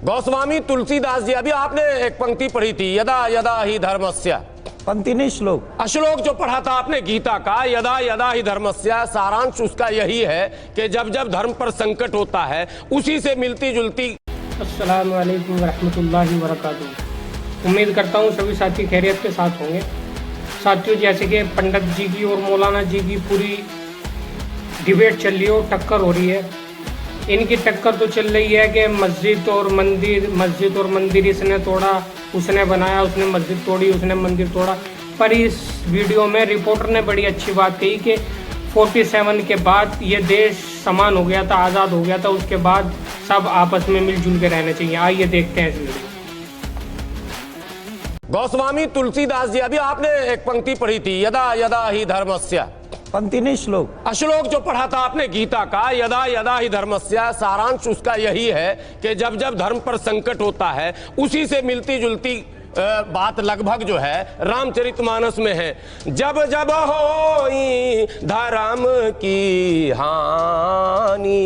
गोस्वामी तुलसीदास जी, अभी आपने एक पंक्ति पढ़ी थी, यदा यदा ही धर्मस्य। पंक्ति नहीं, श्लोक। श्लोक जो पढ़ा था आपने गीता का, यदा यदा ही धर्मस्य, सारांश उसका यही है कि जब जब धर्म पर संकट होता है उसी से मिलती जुलती। अस्सलाम वालेकुम रहमतुल्लाहि व बरकातुहू। उम्मीद करता हूँ सभी साथी खैरियत के साथ होंगे। साथियों, जैसे कि पंडित जी की और मौलाना जी की पूरी डिबेट चल रही है, टक्कर हो रही है। इनकी टक्कर तो चल रही है कि मस्जिद और मंदिर इसने तोड़ा, उसने बनाया, उसने मस्जिद तोड़ी, उसने मंदिर तोड़ा। पर इस वीडियो में रिपोर्टर ने बड़ी अच्छी बात कही कि 47 के बाद ये देश समान हो गया था, आज़ाद हो गया था, उसके बाद सब आपस में मिलजुल के रहना चाहिए। आइए देखते हैं इस वीडियो। गोस्वामी तुलसीदास जी, अभी आपने एक पंक्ति पढ़ी थी, यदा यदा ही धर्मस्य। पंक्ति नहीं, श्लोक। श्लोक जो पढ़ा था आपने गीता का, यदा यदा ही धर्मस्य, सारांश उसका यही है कि जब जब धर्म पर संकट होता है उसी से मिलती जुलती बात लगभग जो है रामचरितमानस में है। जब जब होई धर्म की हानि,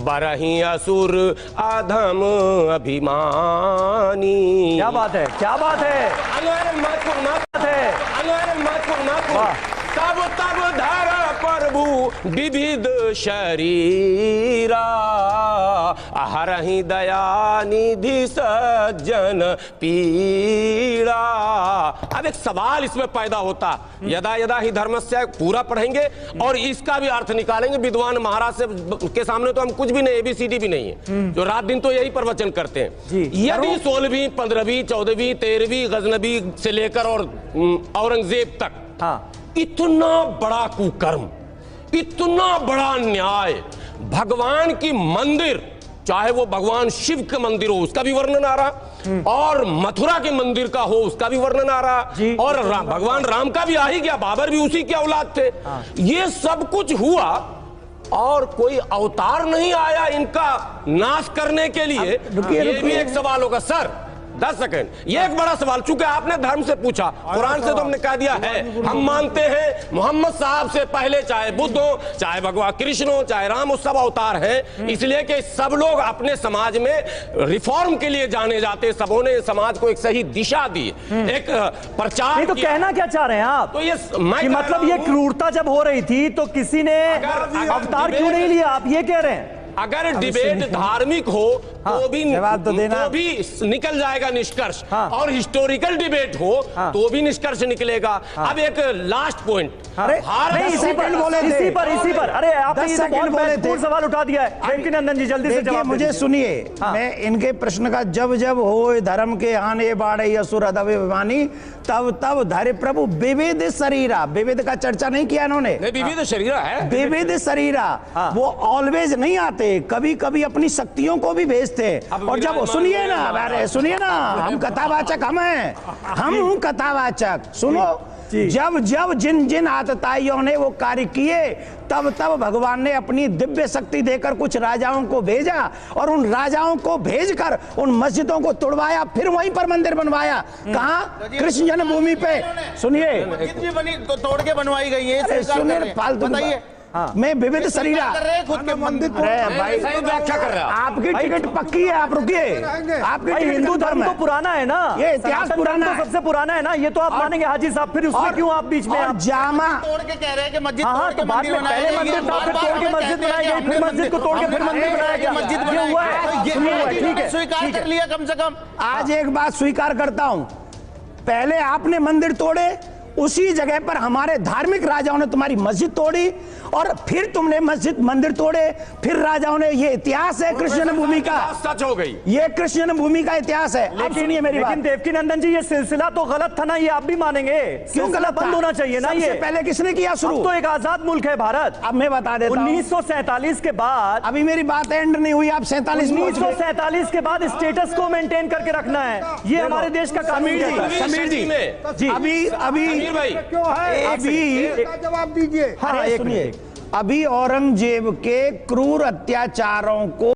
बरही असुर अधम अभिमानी। क्या बात है, क्या बात है, तब तब धर प्रभु विविध शरीरा, हरहि दया निधि सज्जन पीड़ा। अब एक सवाल इसमें पैदा होता, यदा यदा ही धर्मस्य पूरा पढ़ेंगे और इसका भी अर्थ निकालेंगे। विद्वान महाराज से के सामने तो हम कुछ भी नहीं, ABCD भी नहीं है, जो रात दिन तो यही प्रवचन करते हैं। यदि 16वीं 15वीं 14वीं 13वीं गजनबी से लेकर और औरंगजेब तक, हाँ, इतना बड़ा कुकर्म, इतना बड़ा अन्याय, भगवान की मंदिर, चाहे वो भगवान शिव का मंदिर हो उसका भी वर्णन आ रहा, और मथुरा के मंदिर का हो उसका भी वर्णन आ रहा, और भगवान राम का भी आ ही गया, बाबर भी उसी के औलाद थे। ये सब कुछ हुआ और कोई अवतार नहीं आया इनका नाश करने के लिए। ये भी एक सवाल होगा सर। 10 सेकंड, ये एक बड़ा सवाल, चूंकि आपने धर्म से पूछा, कुरान से तो हमने कह दिया है, हम मानते हैं मोहम्मद साहब से पहले चाहे बुद्ध हो, चाहे भगवान कृष्ण हो, चाहे राम हो, सब अवतार हैं। इसलिए कि सब लोग अपने समाज में रिफॉर्म के लिए जाने जाते, सबों ने समाज को एक सही दिशा दी, एक प्रचार। नहीं तो कहना क्या चाह रहे हैं आप? तो ये मतलब ये क्रूरता जब हो रही थी तो किसी ने अवतार क्यों नहीं लिया, आप ये कह रहे हैं? अगर डिबेट धार्मिक हो तो भी तो भी निकल जाएगा निष्कर्ष, और हिस्टोरिकल डिबेट हो तो भी निष्कर्ष निकलेगा। अब एक लास्ट पॉइंट, इसी पर अरे आपने ये बहुत महत्वपूर्ण सवाल उठा दिया है। देवकीनंदन जी जल्दी से जवाब मुझे सुनिए। मैं इनके प्रश्न का जब जब हो धर्म के आने बाढ़ असुर अधम अभिमानी, तब तब धरे प्रभु विविध शरीरा। विविध का चर्चा नहीं किया इन्होंने, विविध शरीरा है, विविध शरीरा। वो ऑलवेज नहीं आते, कभी कभी अपनी शक्तियों को भी भेजते। और जब सुनिए ना, अरे सुनिए ना, हम कथावाचक, हम कथावाचक, सुनो। जब जब जिन जिन आतताइयों ने वो कार्य किए, तब तब भगवान ने अपनी दिव्य शक्ति देकर कुछ राजाओं को भेजा, और उन राजाओं को भेजकर उन मस्जिदों को तोड़वाया, फिर वहीं पर मंदिर बनवाया। कहाँ? कृष्ण जन्मभूमि पे। सुनिए, तो तोड़ के बनवाई गई है। सुनिए, फालतू बताइए। मैं विविध शरीरा खुद के मंदिर को भाई व्याख्या कर रहा है। आपकी टिकट पक्की है, आप रुकिए। आपकी हिंदू धर्म तो पुराना है ना, ये इतिहास पुराना है, सबसे पुराना है ना, ये तो आप मानेंगे हाजी साहब, फिर उसमें क्यों आप बीच में जामा तोड़ के कह रहे हैं कि मस्जिद हाँ, तो बाद में पहले मंदिर था, फिर तोड़ के मस्जिद बनाई गई, फिर मस्जिद को तोड़ के फिर मंदिर बनाया गया, मस्जिद ये हुआ है। ठीक है, स्वीकार कर लिया कम से कम। आज एक बात स्वीकार करता हूं, पहले आपने मंदिर तोड़े, उसी जगह पर हमारे धार्मिक राजाओं ने तुम्हारी मस्जिद तोड़ी, और फिर तुमने मस्जिद मंदिर तोड़े, फिर राजाओं ने। ये इतिहास है कृष्ण जन्मभूमि का, सच हो गई, ये कृष्ण जन्मभूमि का इतिहास है। अब सुनिए मेरी बात। लेकिन देवकीनंदन जी, ये सिलसिला तो गलत था ना, ये आप भी मानेंगे? क्यों गलत? बंद होना चाहिए ना ये। पहले किसने किया शुरू? तो एक आजाद मुल्क है भारत। अब मैं बता देता हूं, 1947 के बाद, अभी मेरी बात एंड नहीं हुई, आप 1947 के बाद स्टेटस को मेंटेन करके रखना है, ये हमारे देश का कानून है। समीर जी, अभी भाई जवाब दीजिए। सुनिए, अभी औरंगजेब के क्रूर अत्याचारों को